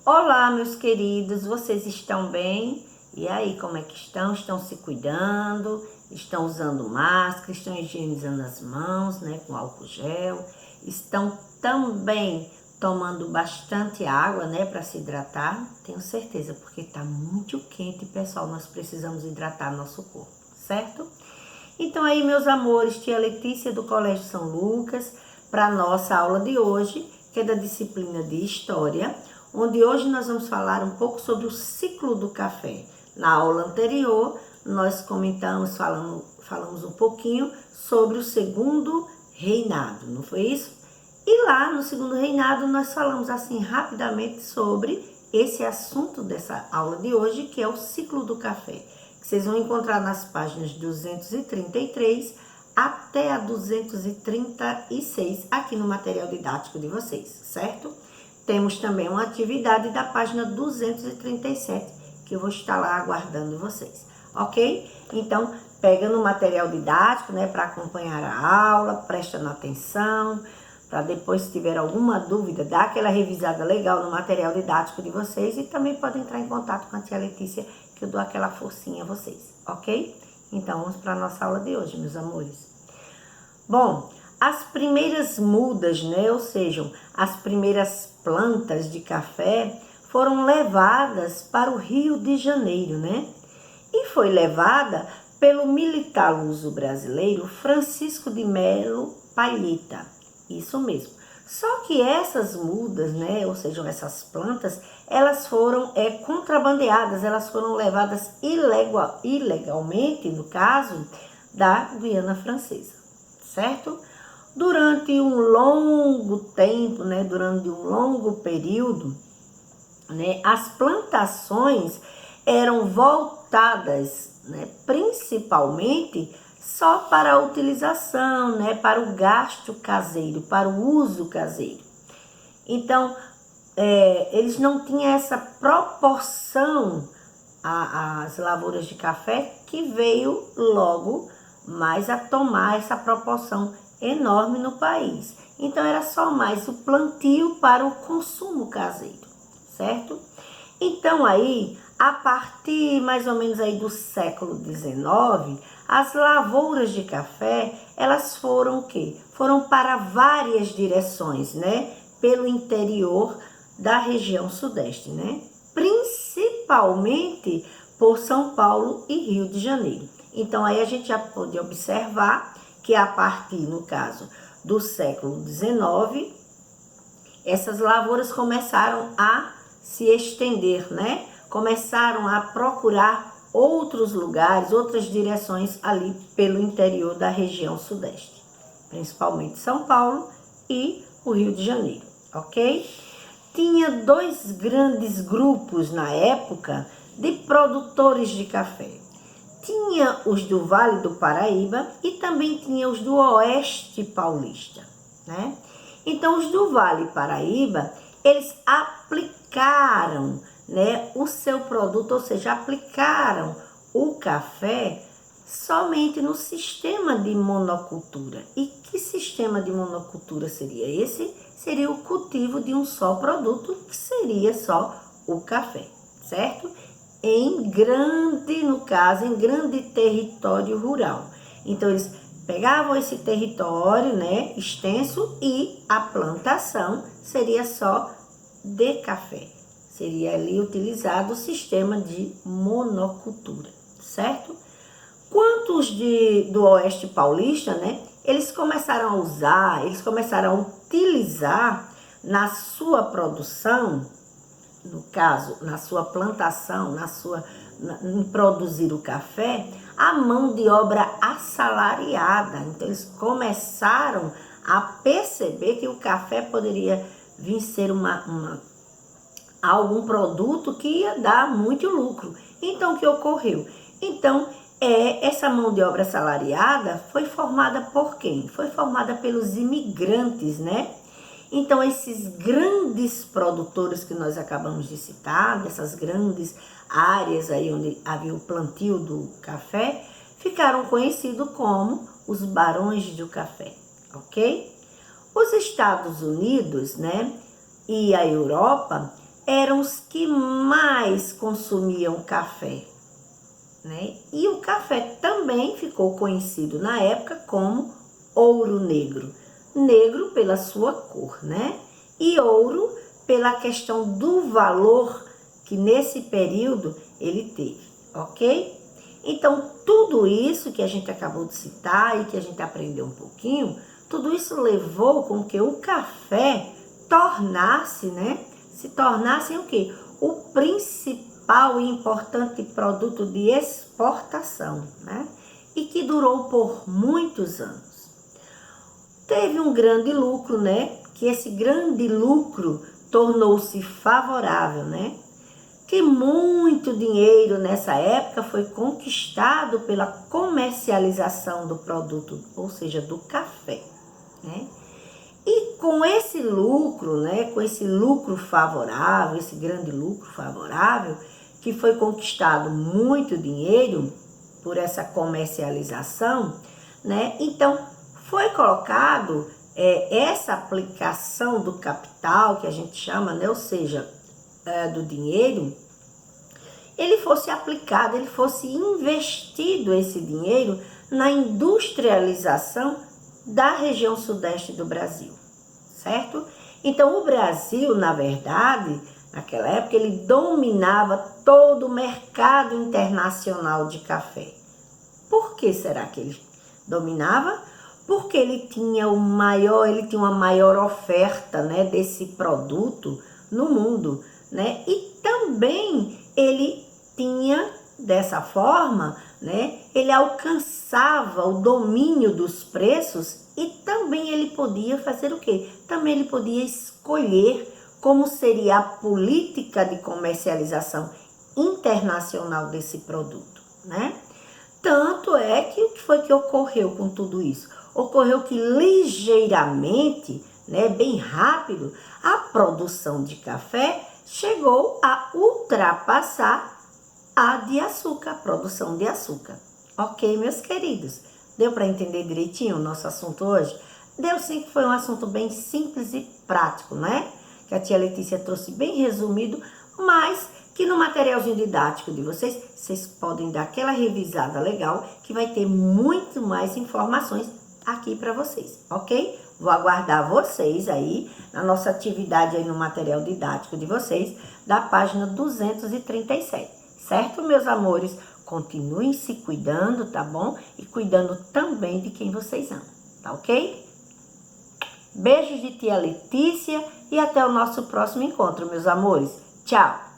Olá, meus queridos, vocês estão bem? E aí, como é que estão? Estão se cuidando? Estão usando máscara? Estão higienizando as mãos, né, com álcool gel? Estão também tomando bastante água, né, para se hidratar? Tenho certeza, porque tá muito quente, pessoal, nós precisamos hidratar nosso corpo, certo? Então aí, meus amores, tia Letícia do Colégio São Lucas, para a nossa aula de hoje, que é da disciplina de História, onde hoje nós vamos falar um pouco sobre o ciclo do café. Na aula anterior, nós falamos um pouquinho sobre o segundo reinado, não foi isso? E lá no segundo reinado nós falamos assim rapidamente sobre esse assunto dessa aula de hoje, que é o ciclo do café, que vocês vão encontrar nas páginas 233 até a 236 aqui no material didático de vocês, certo? Temos também uma atividade da página 237, que eu vou estar lá aguardando vocês, ok? Então, pega no material didático, né, para acompanhar a aula, prestando atenção, para depois, se tiver alguma dúvida, dar aquela revisada legal no material didático de vocês e também pode entrar em contato com a tia Letícia, que eu dou aquela forcinha a vocês, ok? Então, vamos para a nossa aula de hoje, meus amores. Bom, as primeiras mudas, né, ou seja, as primeiras plantas de café foram levadas para o Rio de Janeiro, né? E foi levada pelo militar luso-brasileiro Francisco de Melo Palheta, isso mesmo. Só que essas mudas, né, ou seja, essas plantas, elas foram contrabandeadas, elas foram levadas ilegalmente, no caso, da Guiana Francesa, certo? Durante um longo tempo, né, durante um longo período, né, as plantações eram voltadas, né, principalmente só para a utilização, né, para o gasto caseiro, para o uso caseiro. Então, eles não tinham essa proporção às lavouras de café, que veio logo mais a tomar essa proporção enorme no país. Então, era só mais o plantio para o consumo caseiro, certo? Então, aí, a partir mais ou menos aí do século XIX, as lavouras de café, elas foram o quê? Foram para várias direções, né? Pelo interior da região sudeste, né? Principalmente por São Paulo e Rio de Janeiro. Então, aí a gente já pode observar que a partir, no caso, do século XIX, essas lavouras começaram a se estender, né? Começaram a procurar outros lugares, outras direções ali pelo interior da região sudeste, principalmente São Paulo e o Rio de Janeiro, ok? Tinha dois grandes grupos na época de produtores de café. Tinha os do Vale do Paraíba e também tinha os do Oeste Paulista, né? Então, os do Vale Paraíba, eles aplicaram, né, o seu produto, ou seja, aplicaram o café somente no sistema de monocultura. E que sistema de monocultura seria esse? Seria o cultivo de um só produto, que seria só o café, certo? Em grande território rural. Então, eles pegavam esse território, né, extenso, e a plantação seria só de café. Seria ali utilizado o sistema de monocultura, certo? Quantos do Oeste Paulista, né, eles começaram a utilizar na sua produção, no caso, na sua plantação, em produzir o café, a mão de obra assalariada. Então, eles começaram a perceber que o café poderia vir ser algum produto que ia dar muito lucro. Então, o que ocorreu? Então, essa mão de obra assalariada foi formada por quem? Foi formada pelos imigrantes, né? Então, esses grandes produtores que nós acabamos de citar, dessas grandes áreas aí onde havia o plantio do café, ficaram conhecidos como os barões do café, ok? Os Estados Unidos, né, e a Europa eram os que mais consumiam café, né? E o café também ficou conhecido na época como ouro negro. Negro pela sua cor, né? E ouro pela questão do valor que nesse período ele teve, ok? Então, tudo isso que a gente acabou de citar e que a gente aprendeu um pouquinho, tudo isso levou com que o café tornasse, né? Se tornasse o quê? O principal e importante produto de exportação, né? E que durou por muitos anos. Teve um grande lucro, né? Que esse grande lucro tornou-se favorável, né? Que muito dinheiro nessa época foi conquistado pela comercialização do produto, ou seja, do café, né? E com esse lucro, né, com esse lucro favorável, esse grande lucro favorável, que foi conquistado muito dinheiro por essa comercialização, né? Então, foi colocado essa aplicação do capital, que a gente chama, né, ou seja, do dinheiro, ele fosse aplicado, ele fosse investido esse dinheiro na industrialização da região sudeste do Brasil, certo? Então, o Brasil, na verdade, naquela época, ele dominava todo o mercado internacional de café. Por que será que ele dominava? Porque ele tinha uma maior oferta, né, desse produto no mundo, né? E também ele tinha, dessa forma, né, ele alcançava o domínio dos preços e também ele podia fazer o quê? Também ele podia escolher como seria a política de comercialização internacional desse produto, né? Tanto é que o que foi que ocorreu com tudo isso? Ocorreu que ligeiramente, né, bem rápido, a produção de café chegou a ultrapassar a de açúcar, a produção de açúcar. Ok, meus queridos? Deu para entender direitinho o nosso assunto hoje? Deu sim, que foi um assunto bem simples e prático, né? Que a tia Letícia trouxe bem resumido, mas que no materialzinho didático de vocês podem dar aquela revisada legal, que vai ter muito mais informações aqui para vocês, ok? Vou aguardar vocês aí na nossa atividade aí no material didático de vocês, da página 237, certo, meus amores? Continuem se cuidando, tá bom? E cuidando também de quem vocês amam, tá ok? Beijos de tia Letícia e até o nosso próximo encontro, meus amores. Tchau!